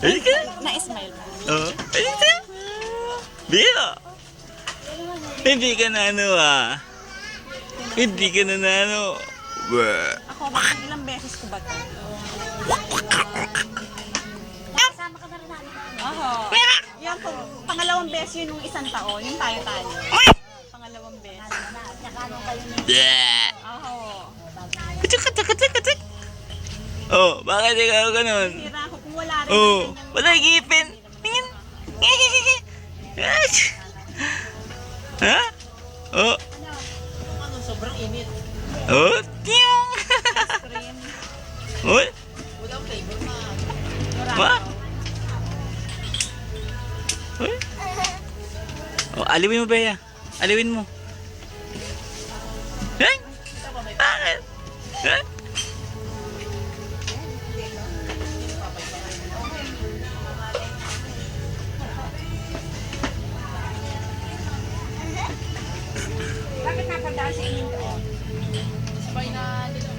Halika. Na-smile mo. Oh, halika. Biro. Hindi ka na ano Hindi ka na ano. Ako, bakit ilang beses ko ba ito? Kasama ka na rin namin. Oo. Yan po, pangalawang beses yun nung isang taon. Yung tayo-tayo. Pangalawang beses. Nakano kayo niya? Oo. Katik. Oh, bakit ikaw ganun? Sira ako kung wala rin. Oh, wala igipin. Tingin. Ha? Oh. Sobrang init. Oh, tiyong. Cream. Oh, Walang flavor na. ma. Oh. Oh, aliwin mo, Bea. Aliwin mo. Hey? Bakit? Huh? Bakit nakadaan sa inyo doon? Sabay na nila.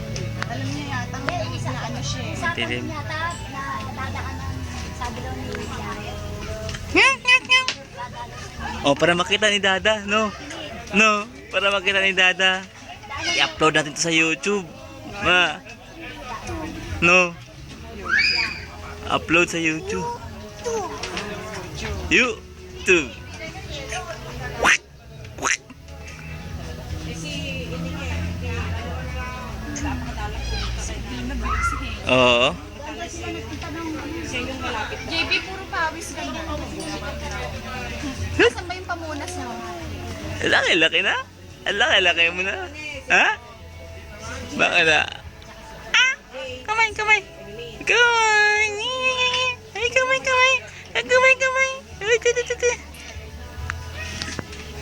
Alam niya yata, na ano siya eh. Sabi Dilim. niya yata na dadaanan, sabi daw ni Yaya. Oh, para makita ni Dada, no? No, para makita ni Dada. I-upload natin to sa YouTube. Ma. No. Upload sa YouTube. YouTube. Oo. JB, puro pawis ganyan. Nasaan ba yung pamunas mo? Laki-laki na. Laki-laki mo na. Ha? Bakit na? Kamay. Kamay.